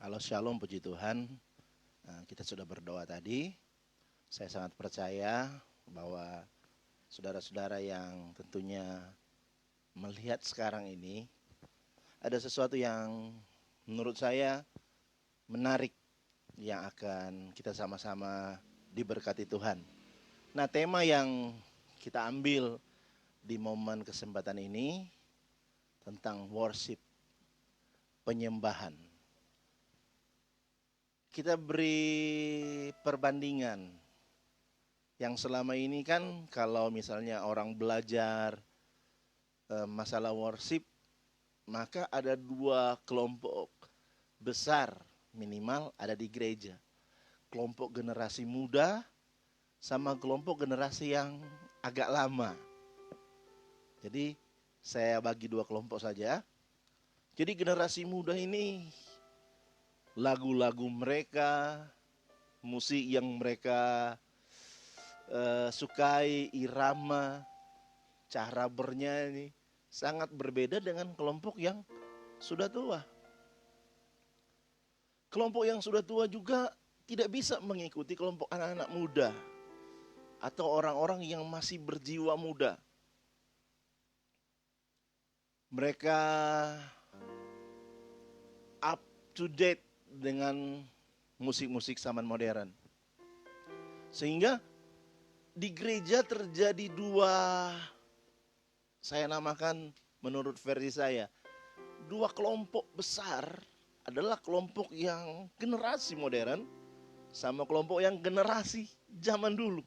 Halo Shalom, puji Tuhan. Kita sudah berdoa tadi. Saya sangat percaya bahwa saudara-saudara yang tentunya melihat sekarang ini, ada sesuatu yang menurut saya menarik yang akan kita sama-sama diberkati Tuhan. Nah, tema yang kita ambil di momen kesempatan ini tentang worship, penyembahan. Kita beri perbandingan yang selama ini kan kalau misalnya orang belajar masalah worship, maka ada dua kelompok besar minimal ada di gereja. Kelompok generasi muda sama kelompok generasi yang agak lama. Jadi saya bagi dua kelompok saja. Jadi generasi muda ini lagu-lagu mereka, musik yang mereka sukai, irama, cara bernyanyi sangat berbeda dengan kelompok yang sudah tua. Kelompok yang sudah tua juga tidak bisa mengikuti kelompok anak-anak muda atau orang-orang yang masih berjiwa muda. Mereka up to date dengan musik-musik zaman modern. Sehingga di gereja terjadi dua, saya namakan menurut versi saya, dua kelompok besar adalah kelompok yang generasi modern sama kelompok yang generasi zaman dulu.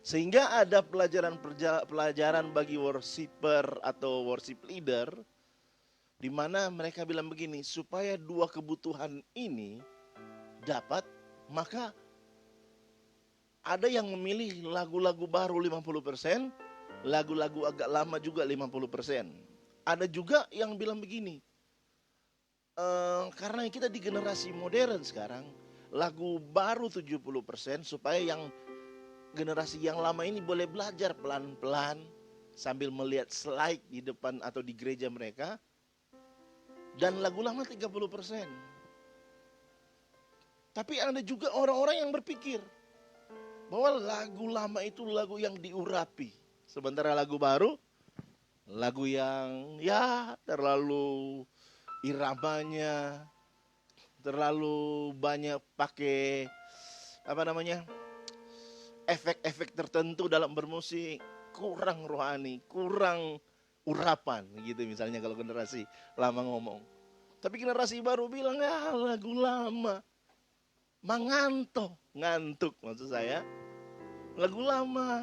Sehingga ada pelajaran bagi worshiper atau worship leader di mana mereka bilang begini, supaya dua kebutuhan ini dapat, maka ada yang memilih lagu-lagu baru 50%, lagu-lagu agak lama juga 50%. Ada juga yang bilang begini, karena kita di generasi modern sekarang, lagu baru 70%, supaya yang generasi yang lama ini boleh belajar pelan-pelan sambil melihat slide di depan atau di gereja mereka. Dan lagu lama 30%. Tapi ada juga orang-orang yang berpikir bahwa lagu lama itu lagu yang diurapi. Sementara lagu baru, lagu yang terlalu iramanya, terlalu banyak pakai efek-efek tertentu dalam bermusik, kurang rohani, kurang urapan gitu misalnya kalau generasi lama ngomong. Tapi generasi baru bilang lagu lama ngantuk maksud saya. Lagu lama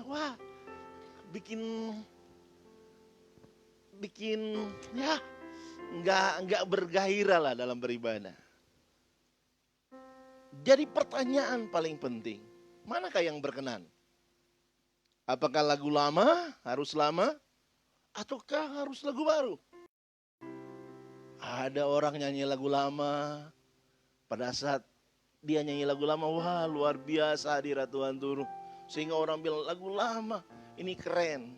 bikin nggak bergairah lah dalam beribadah. Jadi pertanyaan paling penting, manakah yang berkenan? Apakah lagu lama harus lama? Ataukah harus lagu baru? Ada orang nyanyi lagu lama, pada saat dia nyanyi lagu lama, luar biasa hadirat Tuhan turun. Sehingga orang bilang lagu lama, ini keren.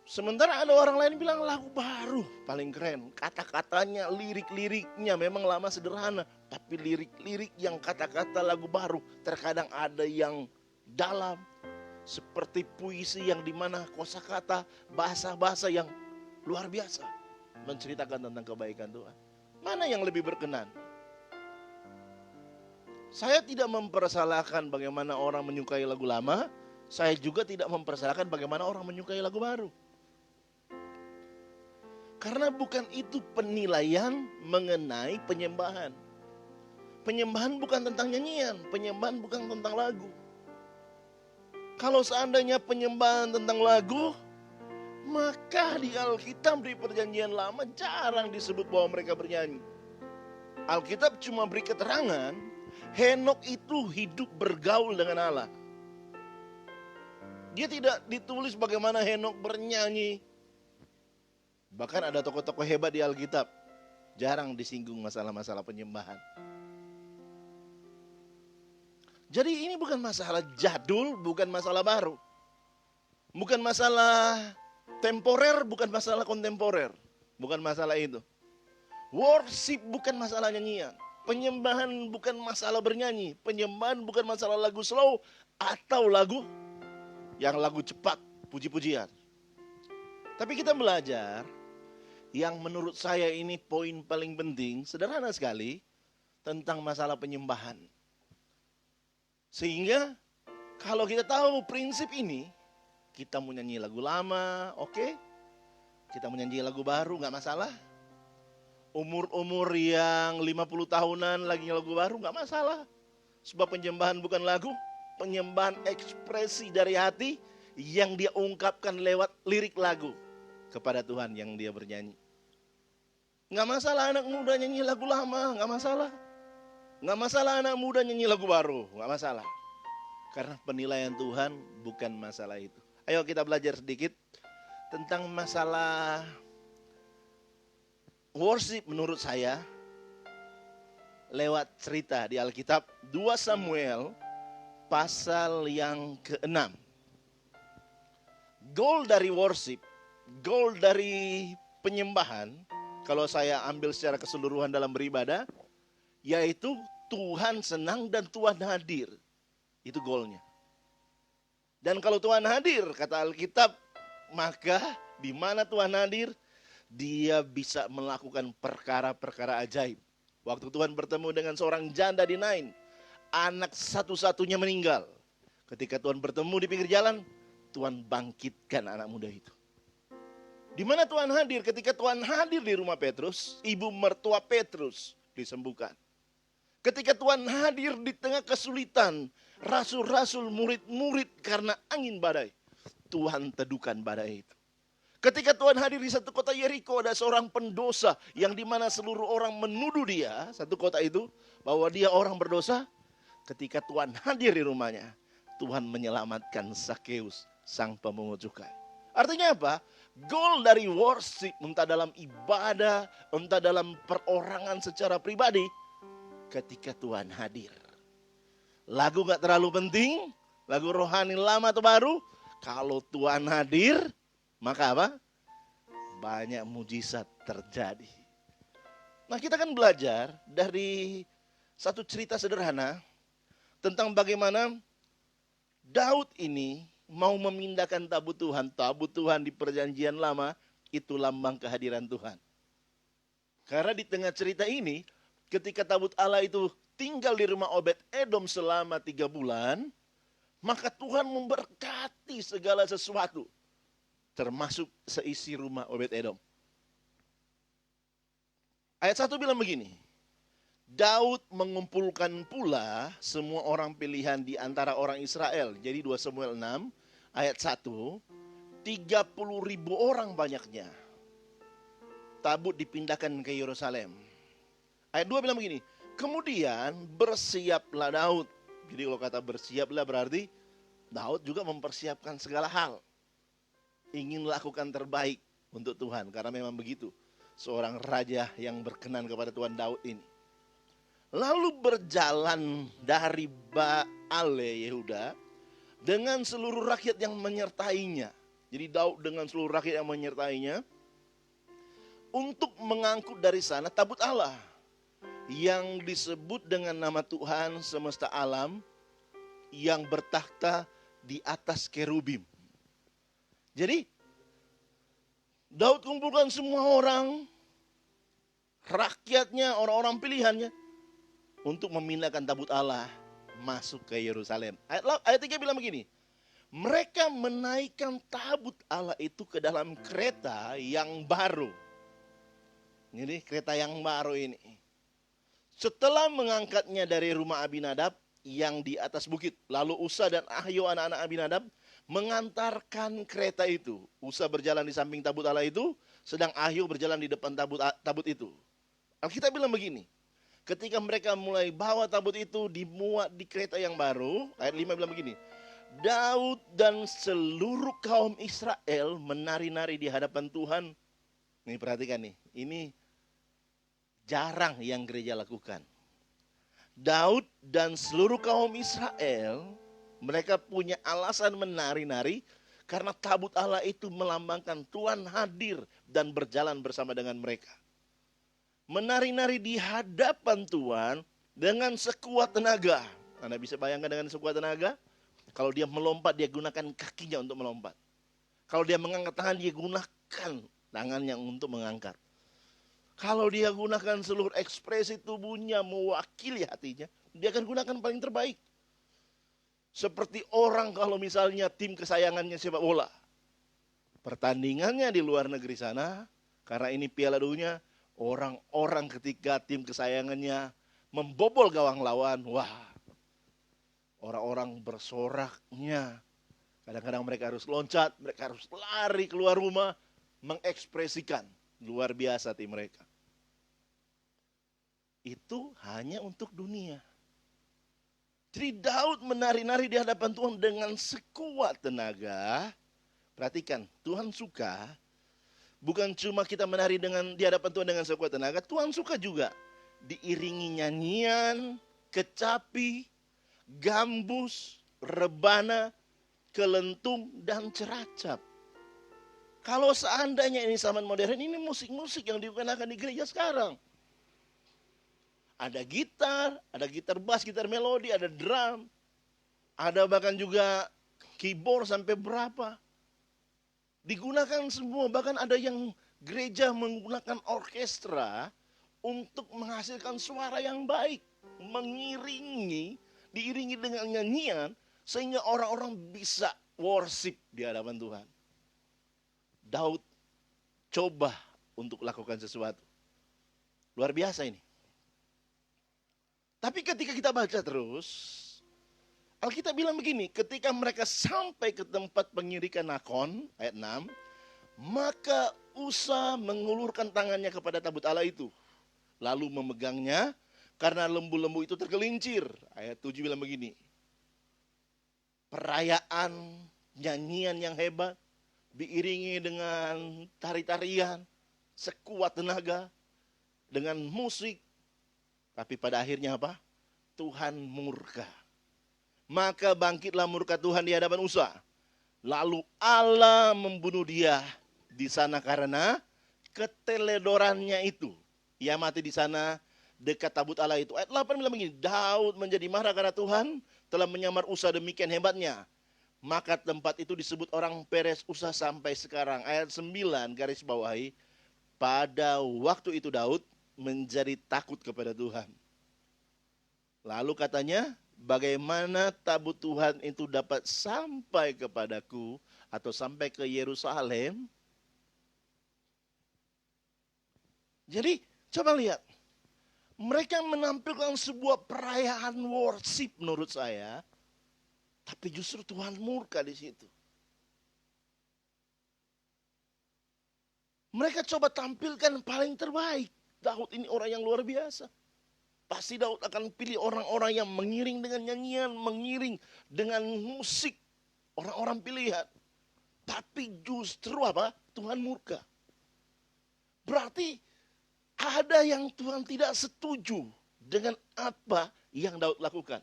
Sementara ada orang lain bilang lagu baru paling keren. Kata-katanya, lirik-liriknya memang lama sederhana. Tapi lirik-lirik yang kata-kata lagu baru terkadang ada yang dalam. Seperti puisi yang dimana kosakata, bahasa-bahasa yang luar biasa menceritakan tentang kebaikan Tuhan. Mana yang lebih berkenan? Saya tidak mempersalahkan bagaimana orang menyukai lagu lama. Saya juga tidak mempersalahkan bagaimana orang menyukai lagu baru. Karena bukan itu penilaian mengenai penyembahan. Penyembahan bukan tentang nyanyian, penyembahan bukan tentang lagu. Kalau seandainya penyembahan tentang lagu, maka di Alkitab di Perjanjian Lama jarang disebut bahwa mereka bernyanyi. Alkitab cuma beri keterangan, Henok itu hidup bergaul dengan Allah. Dia tidak ditulis bagaimana Henok bernyanyi. Bahkan ada tokoh-tokoh hebat di Alkitab, jarang disinggung masalah-masalah penyembahan. Jadi ini bukan masalah jadul, bukan masalah baru. Bukan masalah temporer, bukan masalah kontemporer. Bukan masalah itu. Worship bukan masalah nyanyian. Penyembahan bukan masalah bernyanyi. Penyembahan bukan masalah lagu slow atau lagu cepat, puji-pujian. Tapi kita belajar yang menurut saya ini poin paling penting, sederhana sekali, tentang masalah penyembahan. Sehingga kalau kita tahu prinsip ini, kita mau nyanyi lagu lama, oke. Kita mau nyanyi lagu baru, gak masalah. Umur-umur yang 50 tahunan lagi lagu baru gak masalah. Sebab penyembahan bukan lagu, penyembahan ekspresi dari hati yang dia ungkapkan lewat lirik lagu kepada Tuhan yang dia bernyanyi. Gak masalah anak muda nyanyi lagu lama, gak masalah. Gak masalah anak muda nyanyi lagu baru, gak masalah. Karena penilaian Tuhan bukan masalah itu. Ayo kita belajar sedikit tentang masalah worship menurut saya lewat cerita di Alkitab 2 Samuel pasal yang ke-6. Goal dari worship, goal dari penyembahan, kalau saya ambil secara keseluruhan dalam beribadah, yaitu Tuhan senang dan Tuhan hadir. Itu goalnya. Dan kalau Tuhan hadir, kata Alkitab, maka di mana Tuhan hadir, dia bisa melakukan perkara-perkara ajaib. Waktu Tuhan bertemu dengan seorang janda di Nain, anak satu-satunya meninggal. Ketika Tuhan bertemu di pinggir jalan, Tuhan bangkitkan anak muda itu. Di mana Tuhan hadir? Ketika Tuhan hadir di rumah Petrus, ibu mertua Petrus disembuhkan. Ketika Tuhan hadir di tengah kesulitan, rasul-rasul, murid-murid karena angin badai, Tuhan teduhkan badai itu. Ketika Tuhan hadir di satu kota Yeriko, ada seorang pendosa yang dimana seluruh orang menuduh dia, satu kota itu, bahwa dia orang berdosa. Ketika Tuhan hadir di rumahnya, Tuhan menyelamatkan Sakeus, sang pemungut cukai. Artinya apa? Goal dari worship, entah dalam ibadah, entah dalam perorangan secara pribadi, ketika Tuhan hadir. Lagu gak terlalu penting, lagu rohani lama atau baru, kalau Tuhan hadir, maka apa? Banyak mujizat terjadi. Nah, kita kan belajar dari satu cerita sederhana tentang bagaimana Daud ini mau memindahkan tabut Tuhan. Tabut Tuhan di perjanjian lama itu lambang kehadiran Tuhan. Karena di tengah cerita ini, ketika tabut Allah itu tinggal di rumah Obed-Edom selama 3 bulan, maka Tuhan memberkati segala sesuatu, termasuk seisi rumah Obed-Edom. Ayat 1 bilang begini, Daud mengumpulkan pula semua orang pilihan di antara orang Israel. Jadi 2 Samuel 6 ayat 1, 30.000 orang banyaknya. Tabut dipindahkan ke Yerusalem. Ayat 2 bilang begini, kemudian bersiaplah Daud. Jadi kalau kata bersiaplah berarti Daud juga mempersiapkan segala hal. Ingin lakukan terbaik untuk Tuhan. Karena memang begitu. Seorang raja yang berkenan kepada Tuhan Daud ini. Lalu berjalan dari Baale Yehuda dengan seluruh rakyat yang menyertainya. Jadi Daud dengan seluruh rakyat yang menyertainya. Untuk mengangkut dari sana tabut Allah. Yang disebut dengan nama Tuhan semesta alam. Yang bertakhta di atas kerubim. Jadi, Daud kumpulkan semua orang, rakyatnya, orang-orang pilihannya, untuk memindahkan tabut Allah masuk ke Yerusalem. Ayat 3 bilang begini, mereka menaikkan tabut Allah itu ke dalam kereta yang baru. Ini kereta yang baru ini. Setelah mengangkatnya dari rumah Abinadab yang di atas bukit, lalu Usa dan Ahio anak-anak Abinadab mengantarkan kereta itu. Usa berjalan di samping tabut Allah itu, sedang Ahio berjalan di depan tabut itu. Alkitab bilang begini, ketika mereka mulai bawa tabut itu dimuat di kereta yang baru, ayat 5 bilang begini, Daud dan seluruh kaum Israel menari-nari di hadapan Tuhan. Nih perhatikan nih, ini jarang yang gereja lakukan. Daud dan seluruh kaum Israel, mereka punya alasan menari-nari karena tabut Allah itu melambangkan Tuhan hadir dan berjalan bersama dengan mereka. menari-nari di hadapan Tuhan dengan sekuat tenaga. Anda bisa bayangkan dengan sekuat tenaga? Kalau dia melompat, dia gunakan kakinya untuk melompat. Kalau dia mengangkat tangan, dia gunakan tangannya untuk mengangkat. Kalau dia gunakan seluruh ekspresi tubuhnya mewakili hatinya, dia akan gunakan paling terbaik. Seperti orang kalau misalnya tim kesayangannya sepak bola. Pertandingannya di luar negeri sana, karena ini Piala Dunia, orang-orang ketika tim kesayangannya membobol gawang lawan, wah, orang-orang bersoraknya. Kadang-kadang mereka harus loncat, mereka harus lari keluar rumah, mengekspresikan luar biasa tim mereka. Itu hanya untuk dunia. Jadi Daud menari-nari di hadapan Tuhan dengan sekuat tenaga. Perhatikan, Tuhan suka bukan cuma kita menari di hadapan Tuhan dengan sekuat tenaga, Tuhan suka juga diiringi nyanyian, kecapi, gambus, rebana, kelentung, dan ceracap. Kalau seandainya ini zaman modern, ini musik-musik yang digunakan di gereja sekarang. Ada gitar bass, gitar melodi, ada drum, ada bahkan juga keyboard sampai berapa. Digunakan semua, bahkan ada yang gereja menggunakan orkestra untuk menghasilkan suara yang baik. Diiringi dengan nyanyian, sehingga orang-orang bisa worship di hadapan Tuhan. Daud coba untuk lakukan sesuatu. Luar biasa ini. Tapi ketika kita baca terus, Alkitab bilang begini, ketika mereka sampai ke tempat pengirikan Nakon, ayat 6, maka Usa mengulurkan tangannya kepada tabut Allah itu, lalu memegangnya, karena lembu-lembu itu tergelincir. Ayat 7 bilang begini, perayaan, nyanyian yang hebat, diiringi dengan tari-tarian, sekuat tenaga, dengan musik. Tapi pada akhirnya apa? Tuhan murka. Maka bangkitlah murka Tuhan di hadapan Usa. Lalu Allah membunuh dia di sana karena keteledorannya itu. Ia mati di sana dekat tabut Allah itu. Ayat 8 bilang begini, Daud menjadi marah karena Tuhan telah menyamar Usa demikian hebatnya. Maka tempat itu disebut orang Peres Usa sampai sekarang. Ayat 9 garis bawahi, pada waktu itu Daud menjadi takut kepada Tuhan. Lalu katanya, bagaimana tabut Tuhan itu dapat sampai kepadaku atau sampai ke Yerusalem? Jadi coba lihat, mereka menampilkan sebuah perayaan worship menurut saya, tapi justru Tuhan murka di situ. Mereka coba tampilkan paling terbaik. Daud ini orang yang luar biasa. Pasti Daud akan pilih orang-orang yang mengiring dengan nyanyian, mengiring dengan musik. Orang-orang pilihan. Tapi justru apa? Tuhan murka. Berarti ada yang Tuhan tidak setuju dengan apa yang Daud lakukan.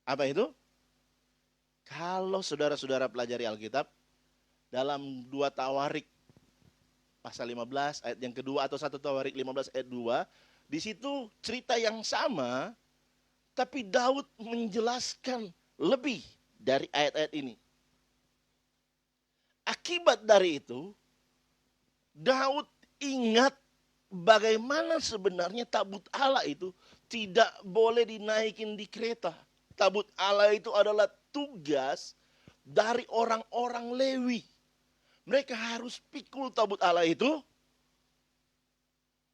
Apa itu? Kalau saudara-saudara pelajari Alkitab, dalam 2 Tawarik pasal 15 ayat yang kedua atau 1 Tawarik 15 ayat 2, di situ cerita yang sama, tapi Daud menjelaskan lebih dari ayat-ayat ini. Akibat dari itu, Daud ingat bagaimana sebenarnya tabut Allah itu tidak boleh dinaikin di kereta. Tabut Allah itu adalah tugas dari orang-orang Lewi. Mereka harus pikul tabut Allah itu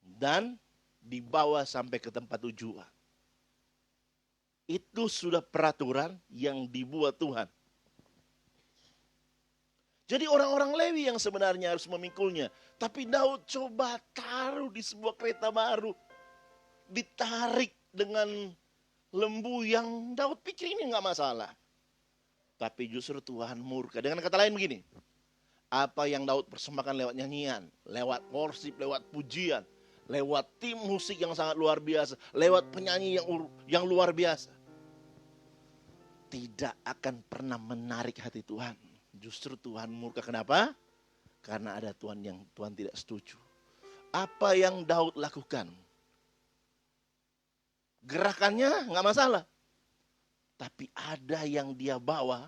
dan dibawa sampai ke tempat tujuan. Itu sudah peraturan yang dibuat Tuhan. Jadi orang-orang Lewi yang sebenarnya harus memikulnya. Tapi Daud coba taruh di sebuah kereta baru. Ditarik dengan lembu yang Daud pikir ini nggak masalah. Tapi justru Tuhan murka. Dengan kata lain begini. Apa yang Daud persembahkan lewat nyanyian, lewat worship, lewat pujian, lewat tim musik yang sangat luar biasa, lewat penyanyi yang luar biasa, tidak akan pernah menarik hati Tuhan. Justru Tuhan murka. Kenapa? Karena ada Tuhan yang Tuhan tidak setuju. Apa yang Daud lakukan? Gerakannya nggak masalah. Tapi ada yang dia bawa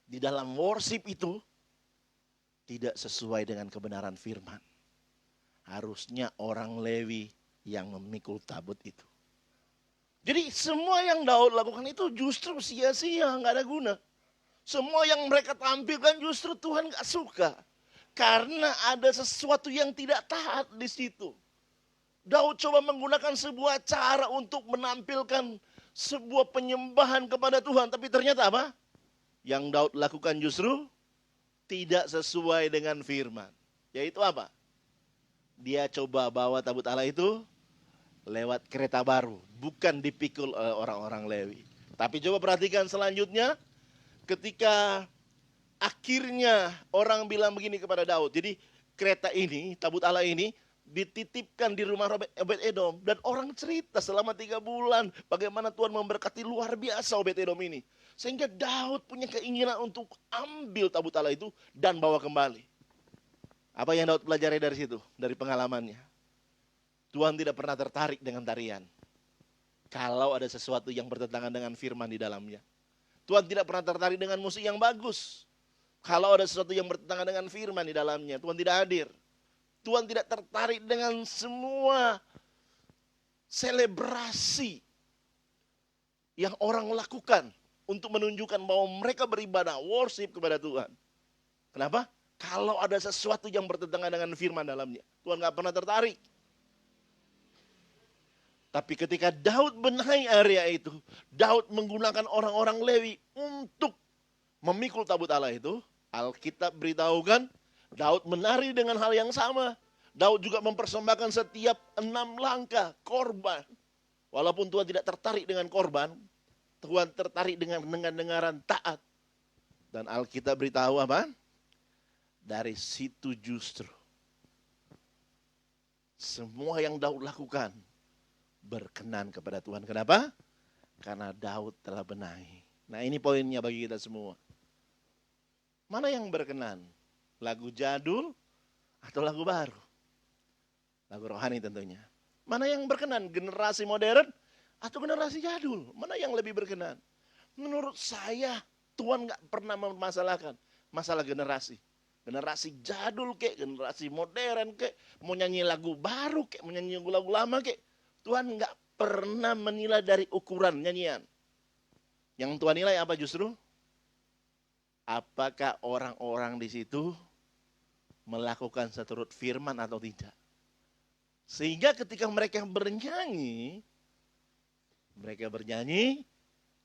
di dalam worship itu tidak sesuai dengan kebenaran firman. Harusnya orang Lewi yang memikul tabut itu. Jadi semua yang Daud lakukan itu justru sia-sia, nggak ada guna. Semua yang mereka tampilkan justru Tuhan nggak suka. Karena ada sesuatu yang tidak taat di situ. Daud coba menggunakan sebuah cara untuk menampilkan sebuah penyembahan kepada Tuhan. Tapi ternyata apa? Yang Daud lakukan justru tidak sesuai dengan firman. Yaitu apa? Dia coba bawa tabut Allah itu lewat kereta baru. Bukan dipikul oleh orang-orang Lewi. Tapi coba perhatikan selanjutnya. Ketika akhirnya orang bilang begini kepada Daud. Jadi kereta ini, tabut Allah ini dititipkan di rumah Obed-Edom. Dan orang cerita selama 3 bulan bagaimana Tuhan memberkati luar biasa Obed-Edom ini. Sehingga Daud punya keinginan untuk ambil tabut Allah itu dan bawa kembali. Apa yang Daud pelajari dari situ? Dari pengalamannya. Tuhan tidak pernah tertarik dengan tarian. Kalau ada sesuatu yang bertentangan dengan firman di dalamnya. Tuhan tidak pernah tertarik dengan musik yang bagus. Kalau ada sesuatu yang bertentangan dengan firman di dalamnya, Tuhan tidak hadir. Tuhan tidak tertarik dengan semua selebrasi yang orang lakukan untuk menunjukkan bahwa mereka beribadah, worship kepada Tuhan. Kenapa? Kalau ada sesuatu yang bertentangan dengan firman dalamnya, Tuhan gak pernah tertarik. Tapi ketika Daud benahi area itu, Daud menggunakan orang-orang Lewi untuk memikul tabut Allah itu, Alkitab beritahukan, Daud menari dengan hal yang sama. Daud juga mempersembahkan setiap 6 langkah korban. Walaupun Tuhan tidak tertarik dengan korban, Tuhan tertarik dengan dengaran taat. Dan Alkitab beritahu apa? Dari situ justru semua yang Daud lakukan berkenan kepada Tuhan. Kenapa? Karena Daud telah benahi. Nah ini poinnya bagi kita semua. Mana yang berkenan? Lagu jadul atau lagu baru? Lagu rohani tentunya. Mana yang berkenan? Generasi modern atau generasi jadul? Mana yang lebih berkenan? Menurut saya Tuhan gak pernah mempermasalahkan masalah generasi. Generasi jadul kek, generasi modern kek, mau nyanyi lagu baru kek, mau nyanyi lagu lama kek. Tuhan gak pernah menilai dari ukuran nyanyian. Yang Tuhan nilai apa justru? Apakah orang-orang di situ melakukan seturut firman atau tidak. Sehingga ketika mereka bernyanyi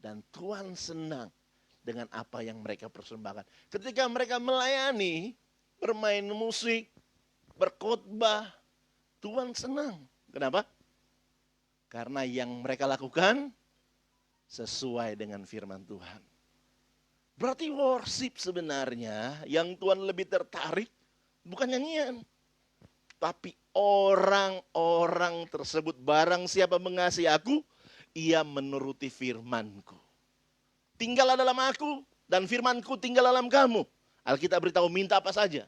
dan Tuhan senang dengan apa yang mereka persembahkan. Ketika mereka melayani, bermain musik, berkhotbah, Tuhan senang. Kenapa? Karena yang mereka lakukan sesuai dengan firman Tuhan. Berarti worship sebenarnya yang Tuhan lebih tertarik bukan nyanyian. Tapi orang-orang tersebut, barang siapa mengasihi aku, ia menuruti firmanku. Tinggallah dalam aku dan firmanku tinggal dalam kamu. Alkitab beritahu minta apa saja.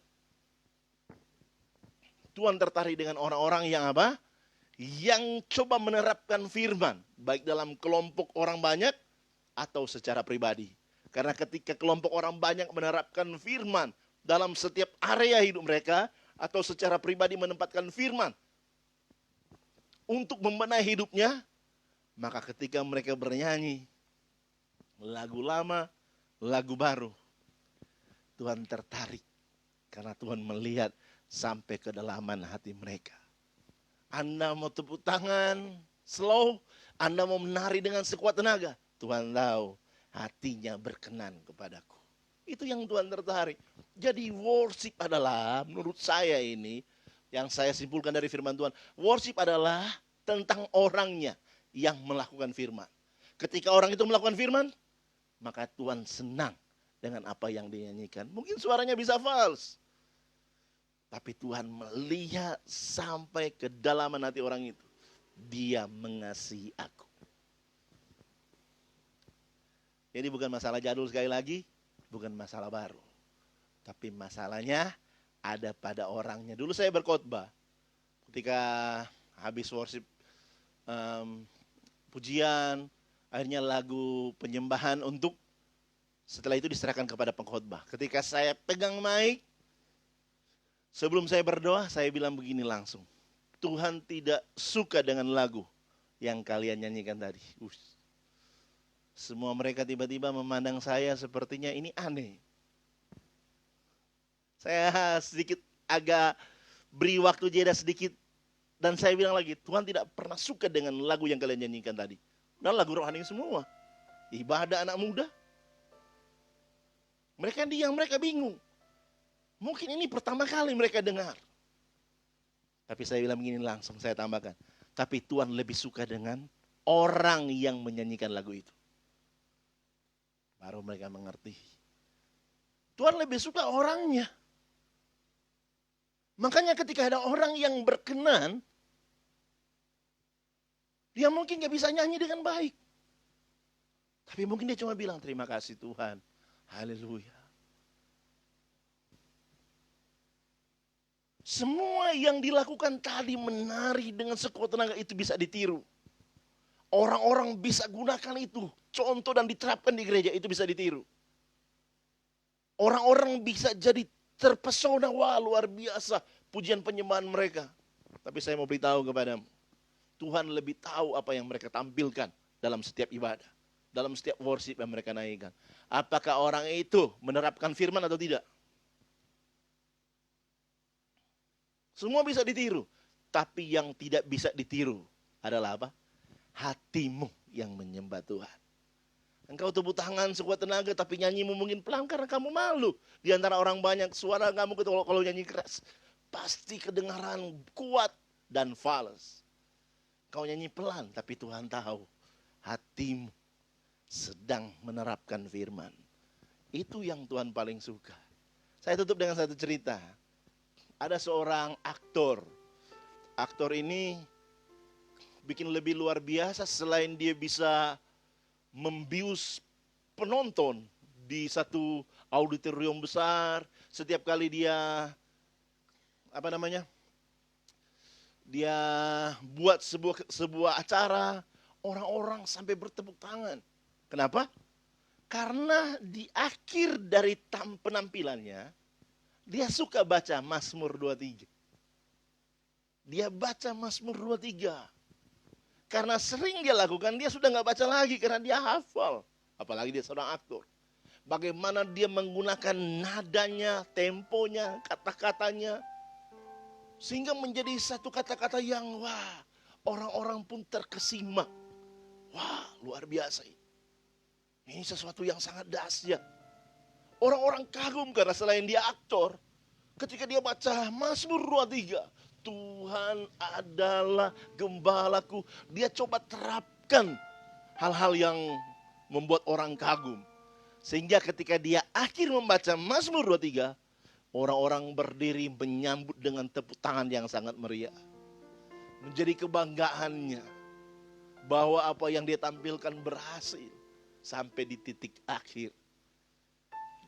Tuhan tertarik dengan orang-orang yang apa? Yang coba menerapkan firman. Baik dalam kelompok orang banyak atau secara pribadi. Karena ketika kelompok orang banyak menerapkan firman dalam setiap area hidup mereka. Atau secara pribadi menempatkan firman. Untuk membenahi hidupnya. Maka ketika mereka bernyanyi. Lagu lama, lagu baru. Tuhan tertarik. Karena Tuhan melihat sampai kedalaman hati mereka. Anda mau tepuk tangan slow. Anda mau menari dengan sekuat tenaga. Tuhan tahu hatinya berkenan kepadaku. Itu yang Tuhan tertarik. Jadi worship adalah menurut saya ini. Yang saya simpulkan dari firman Tuhan. Worship adalah tentang orangnya yang melakukan firman. Ketika orang itu melakukan firman. Maka Tuhan senang dengan apa yang dinyanyikan. Mungkin suaranya bisa false. Tapi Tuhan melihat sampai ke dalaman hati orang itu. Dia mengasihi aku. Jadi bukan masalah jadul sekali lagi. Bukan masalah baru. Tapi masalahnya ada pada orangnya. Dulu saya berkhotbah ketika habis worship pujian, akhirnya lagu penyembahan untuk setelah itu diserahkan kepada pengkhotbah. Ketika saya pegang mic, sebelum saya berdoa, saya bilang begini langsung. Tuhan tidak suka dengan lagu yang kalian nyanyikan tadi. Semua mereka tiba-tiba memandang saya sepertinya ini aneh. Saya sedikit agak beri waktu jeda sedikit. Dan saya bilang lagi, Tuhan tidak pernah suka dengan lagu yang kalian nyanyikan tadi. Dan lagu rohani semua. Ibadah anak muda. Mereka diam, mereka bingung. Mungkin ini pertama kali mereka dengar. Tapi saya bilang begini langsung, saya tambahkan. Tapi Tuhan lebih suka dengan orang yang menyanyikan lagu itu. Baru mereka mengerti. Tuhan lebih suka orangnya. Makanya ketika ada orang yang berkenan, dia mungkin gak bisa nyanyi dengan baik. Tapi mungkin dia cuma bilang, terima kasih Tuhan. Haleluya. Semua yang dilakukan tadi menari dengan sekuat tenaga itu bisa ditiru. Orang-orang bisa gunakan itu. Contoh dan diterapkan di gereja itu bisa ditiru. Orang-orang bisa jadi terpesona, wah luar biasa pujian penyembahan mereka. Tapi saya mau beritahu kepadamu, Tuhan lebih tahu apa yang mereka tampilkan dalam setiap ibadah, dalam setiap worship yang mereka naikkan. Apakah orang itu menerapkan firman atau tidak? Semua bisa ditiru, tapi yang tidak bisa ditiru adalah apa? Hatimu yang menyembah Tuhan. Engkau tepuk tangan sekuat tenaga tapi nyanyimu mungkin pelan karena kamu malu. Di antara orang banyak suara kamu kalau nyanyi keras pasti kedengaran kuat dan fals. Kau nyanyi pelan tapi Tuhan tahu hatimu sedang menerapkan firman. Itu yang Tuhan paling suka. Saya tutup dengan satu cerita. Ada seorang aktor. Aktor ini bikin lebih luar biasa selain dia bisa membius penonton di satu auditorium besar. Setiap kali dia dia buat sebuah acara, orang-orang sampai bertepuk tangan. Kenapa? Karena di akhir dari penampilannya dia suka baca Mazmur 23. Dia baca Mazmur 23. Karena sering dia lakukan, dia sudah gak baca lagi karena dia hafal. Apalagi dia seorang aktor. Bagaimana dia menggunakan nadanya, temponya, kata-katanya. Sehingga menjadi satu kata-kata yang wah, orang-orang pun terkesima. Wah, luar biasa ini. Ini sesuatu yang sangat dahsyat. Orang-orang kagum karena selain dia aktor, ketika dia baca Mazmur 23, Tuhan adalah gembalaku. Dia coba terapkan hal-hal yang membuat orang kagum. Sehingga ketika dia akhir membaca Mazmur 23, orang-orang berdiri menyambut dengan tepuk tangan yang sangat meriah. Menjadi kebanggaannya bahwa apa yang dia tampilkan berhasil sampai di titik akhir.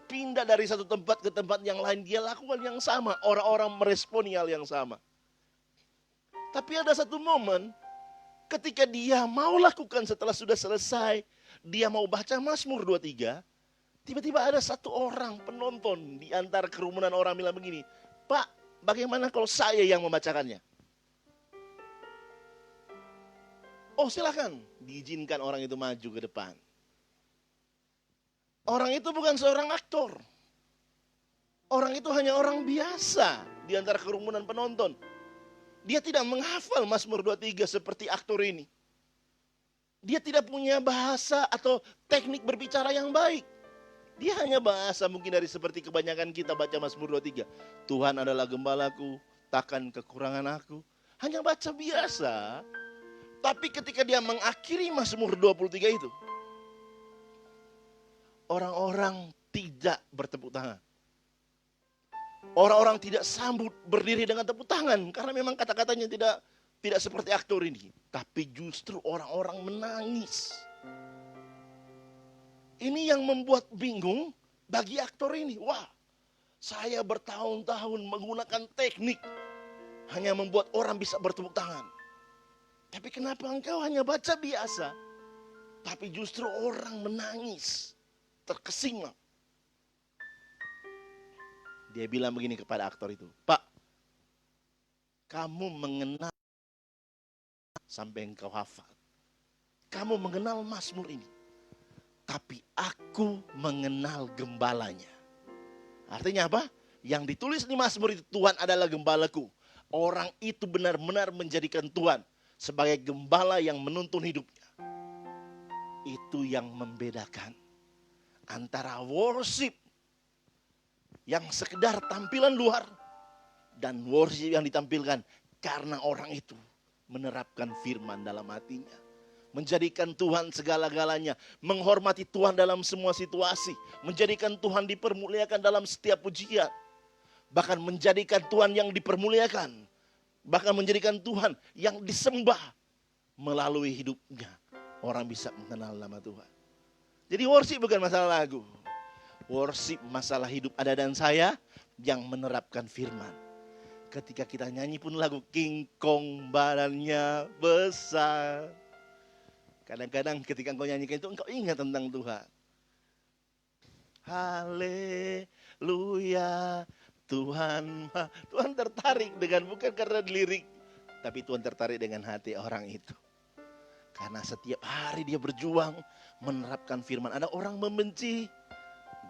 Pindah dari satu tempat ke tempat yang lain, dia lakukan yang sama. Orang-orang meresponi hal yang sama. Tapi ada satu momen ketika dia mau lakukan setelah sudah selesai, dia mau baca Mazmur 23, tiba-tiba ada satu orang penonton di antara kerumunan orang bilang begini, Pak, bagaimana kalau saya yang membacakannya? Oh silakan, diizinkan orang itu maju ke depan. Orang itu bukan seorang aktor. Orang itu hanya orang biasa di antara kerumunan penonton. Dia tidak menghafal Mazmur 23 seperti aktor ini. Dia tidak punya bahasa atau teknik berbicara yang baik. Dia hanya bahasa mungkin dari seperti kebanyakan kita baca Mazmur 23. Tuhan adalah gembalaku, takkan kekurangan aku. Hanya baca biasa. Tapi ketika dia mengakhiri Mazmur 23 itu, orang-orang tidak bertepuk tangan. Orang-orang tidak sambut berdiri dengan tepuk tangan. Karena memang kata-katanya tidak seperti aktor ini. Tapi justru orang-orang menangis. Ini yang membuat bingung bagi aktor ini. Wah, Saya bertahun-tahun menggunakan teknik hanya membuat orang bisa bertepuk tangan. Tapi kenapa engkau hanya baca biasa, tapi justru orang menangis, terkesima. Dia bilang begini kepada aktor itu, Pak, kamu mengenal sampai engkau hafal. Kamu mengenal Mazmur ini. Tapi aku mengenal gembalanya. Artinya apa? Yang ditulis di Mazmur itu, Tuhan adalah gembalaku. Orang itu benar-benar menjadikan Tuhan sebagai gembala yang menuntun hidupnya. Itu yang membedakan antara worship yang sekedar tampilan luar dan worship yang ditampilkan karena orang itu menerapkan firman dalam hatinya. Menjadikan Tuhan segala-galanya, menghormati Tuhan dalam semua situasi, menjadikan Tuhan dipermuliakan dalam setiap pujian, bahkan menjadikan Tuhan yang dipermuliakan, bahkan menjadikan Tuhan yang disembah melalui hidupnya. Orang bisa mengenal nama Tuhan. Jadi worship bukan masalah lagu, worship masalah hidup Anda dan saya yang menerapkan firman. Ketika kita nyanyi pun lagu King Kong badannya besar, kadang-kadang ketika engkau nyanyikan itu engkau ingat tentang Tuhan. Haleluya, Tuhan tertarik dengan, bukan karena lirik, tapi Tuhan tertarik dengan hati orang itu. Karena setiap hari dia berjuang menerapkan firman. Ada orang membenci,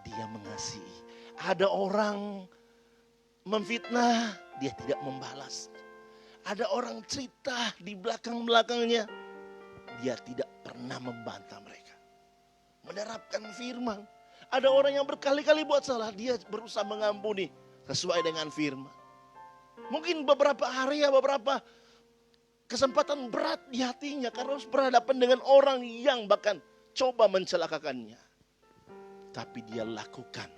dia mengasihi. Ada orang memfitnah, dia tidak membalas. Ada orang cerita di belakang-belakangnya, dia tidak pernah membantah mereka. Menerapkan firman. Ada orang yang berkali-kali buat salah, dia berusaha mengampuni sesuai dengan firman. Mungkin beberapa hari, beberapa kesempatan berat di hatinya karena harus berhadapan dengan orang yang bahkan coba mencelakakannya. Tapi dia lakukan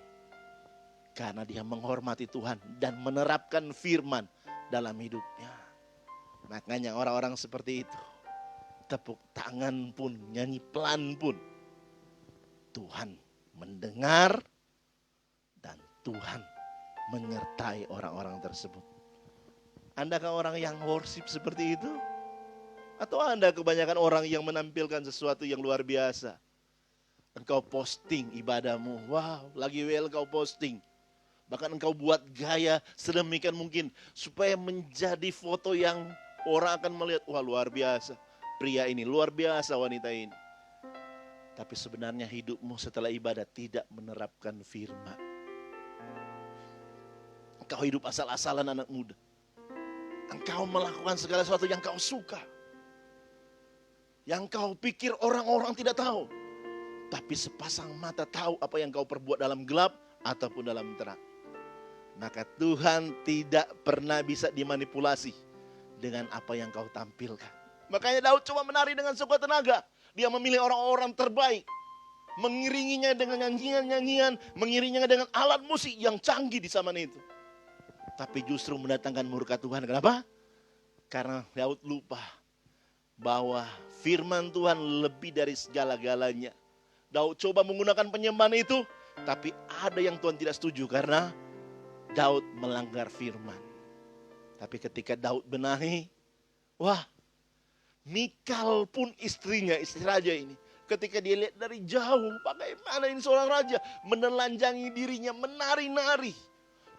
karena dia menghormati Tuhan dan menerapkan firman dalam hidupnya. Makanya orang-orang seperti itu, tepuk tangan pun, nyanyi pelan pun, Tuhan mendengar dan Tuhan menyertai orang-orang tersebut. Andakah orang yang worship seperti itu? Atau Anda kebanyakan orang yang menampilkan sesuatu yang luar biasa? Engkau posting ibadahmu, wow, lagi well kau posting. Bahkan engkau buat gaya sedemikian mungkin supaya menjadi foto yang orang akan melihat, wah luar biasa. Pria ini luar biasa, wanita ini. Tapi sebenarnya hidupmu setelah ibadah tidak menerapkan firman. Engkau hidup asal-asalan anak muda. Engkau melakukan segala sesuatu yang kau suka. Yang kau pikir orang-orang tidak tahu. Tapi sepasang mata tahu apa yang kau perbuat dalam gelap ataupun dalam terang. Maka Tuhan tidak pernah bisa dimanipulasi dengan apa yang kau tampilkan. Makanya Daud coba menari dengan sekuat tenaga. Dia memilih orang-orang terbaik. Mengiringinya dengan nyanyian-nyanyian. Mengiringinya dengan alat musik yang canggih di zaman itu. Tapi justru mendatangkan murka Tuhan. Kenapa? Karena Daud lupa bahwa firman Tuhan lebih dari segala-galanya. Daud coba menggunakan penyembahan itu. Tapi ada yang Tuhan tidak setuju karena Daud melanggar firman. Tapi ketika Daud benahi, wah, Mikal pun istrinya, istri raja ini, ketika dia lihat dari jauh, bagaimana ini seorang raja, menelanjangi dirinya, menari-nari,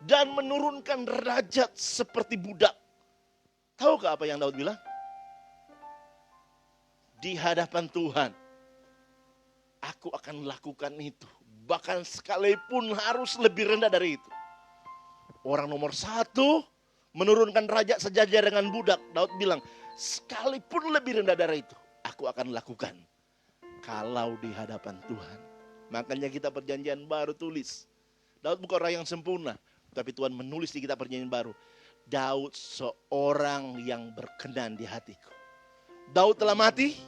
dan menurunkan derajat seperti budak. Tahukah apa yang Daud bilang? Di hadapan Tuhan, aku akan lakukan itu. Bahkan sekalipun harus lebih rendah dari itu. Orang nomor satu, menurunkan derajat sejajar dengan budak. Daud bilang, sekalipun lebih rendah dari itu, aku akan lakukan. Kalau di hadapan Tuhan. Makanya kita perjanjian baru tulis. Daud bukan orang yang sempurna. Tapi Tuhan menulis di kitab perjanjian baru. Daud seorang yang berkenan di hatiku. Daud telah mati.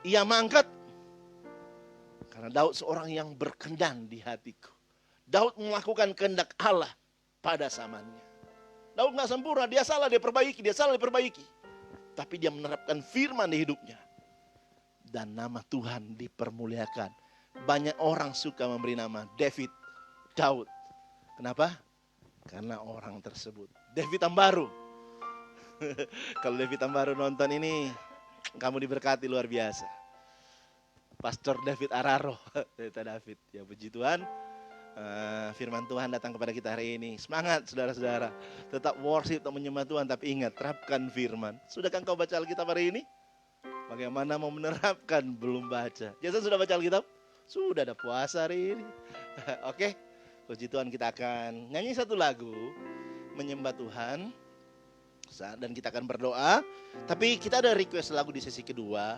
Ia mangkat. Karena Daud seorang yang berkenan di hatiku. Daud melakukan kehendak Allah pada zamannya. Daud gak sempurna. Dia salah, dia perbaiki. Dia salah, dia perbaiki. Tapi dia menerapkan firman di hidupnya. Dan nama Tuhan dipermuliakan. Banyak orang suka memberi nama David, Daud. Kenapa? Karena orang tersebut. David Ambaru. Kalau David Ambaru nonton ini, kamu diberkati luar biasa. Pastor David Araro. David. Ya puji Tuhan. Firman Tuhan datang kepada kita hari ini. Semangat saudara-saudara. Tetap worship atau menyembah Tuhan. Tapi ingat, terapkan firman. Sudahkah engkau baca Alkitab hari ini? Bagaimana mau menerapkan? Belum baca. Jason sudah baca Alkitab? Sudah, ada puasa hari ini. Oke. Puji Tuhan, kita akan nyanyi satu lagu menyembah Tuhan dan kita akan berdoa. Tapi kita ada request lagu di sesi kedua,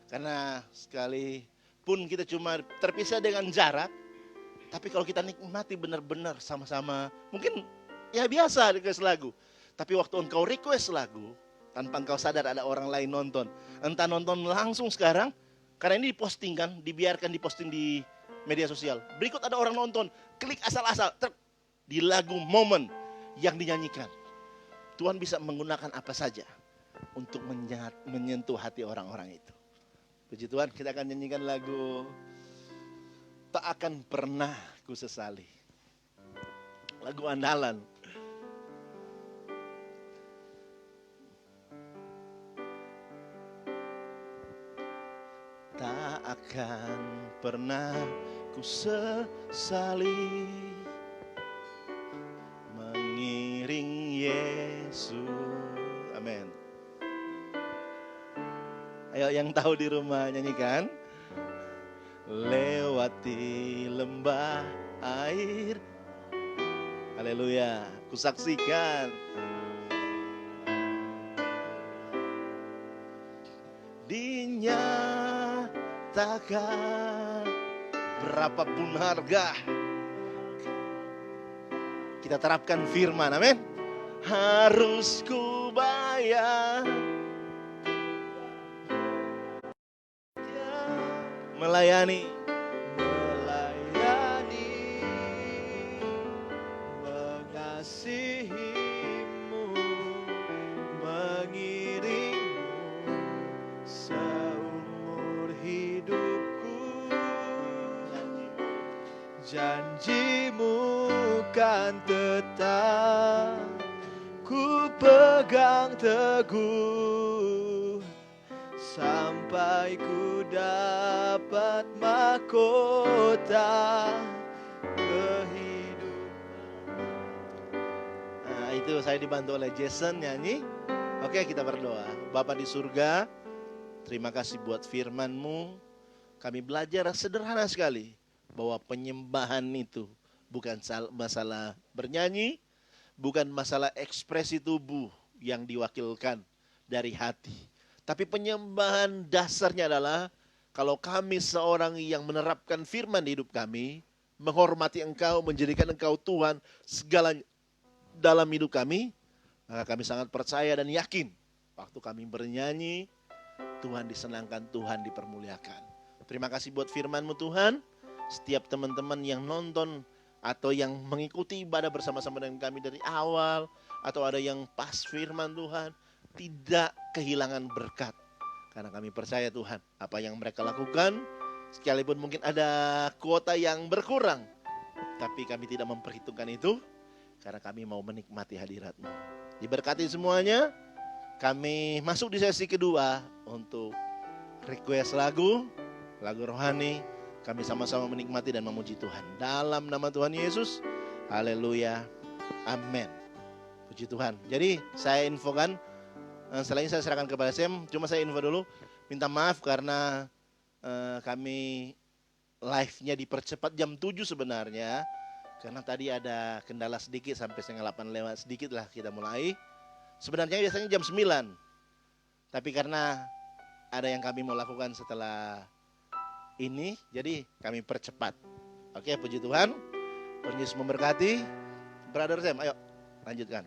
karena sekalipun kita cuma terpisah dengan jarak, tapi kalau kita nikmati benar-benar sama-sama, mungkin ya biasa request lagu. Tapi waktu engkau request lagu, tanpa engkau sadar ada orang lain nonton, entah nonton langsung sekarang, karena ini diposting, dibiarkan diposting di media sosial. Berikut ada orang nonton, klik asal-asal di lagu momen yang dinyanyikan. Tuhan bisa menggunakan apa saja untuk menyentuh hati orang-orang itu. Puji Tuhan, kita akan nyanyikan lagu Tak Akan Pernah Ku Sesali. Lagu andalan. Tak akan pernah ku sesali mengiring Yesus. Amin. Ayo yang tahu di rumah nyanyikan. Lewati lembah air. Haleluya. Ku saksikan dinyatakan berapapun harga kita terapkan firman, amin. Harus ku bayar melayani mengasihimu, mengiringmu seumur hidupku. Janjimu kan tetap ku pegang teguh sampai ku dapat mahkota kehidupan. Nah, itu saya dibantu oleh Jason nyanyi. Oke, kita berdoa. Bapa di surga, terima kasih buat firman-Mu. Kami belajar sederhana sekali bahwa penyembahan itu bukan masalah bernyanyi, bukan masalah ekspresi tubuh yang diwakilkan dari hati. Tapi penyembahan dasarnya adalah kalau kami seorang yang menerapkan firman di hidup kami, menghormati Engkau, menjadikan Engkau Tuhan segala dalam hidup kami, maka kami sangat percaya dan yakin waktu kami bernyanyi, Tuhan disenangkan, Tuhan dipermuliakan. Terima kasih buat firman-Mu Tuhan. Setiap teman-teman yang nonton atau yang mengikuti ibadah bersama-sama dengan kami dari awal, atau ada yang pas firman Tuhan, tidak kehilangan berkat. Karena kami percaya Tuhan, apa yang mereka lakukan, sekalipun mungkin ada kuota yang berkurang, tapi kami tidak memperhitungkan itu, karena kami mau menikmati hadirat-Mu. Diberkati semuanya. Kami masuk di sesi kedua untuk request lagu rohani. Kami sama-sama menikmati dan memuji Tuhan. Dalam nama Tuhan Yesus. Haleluya. Amin. Puji Tuhan. Jadi saya infokan, setelah ini saya serahkan kepada Sam. Cuma saya info dulu. Minta maaf karena kami live-nya dipercepat jam 7 sebenarnya. Karena tadi ada kendala sedikit sampai setengah 8 lewat sedikit lah kita mulai. Sebenarnya biasanya jam 9. Tapi karena ada yang kami mau lakukan setelah ini, jadi kami percepat. Oke, puji Tuhan. Tuhan Yesus memberkati. Brother Sam, ayo lanjutkan.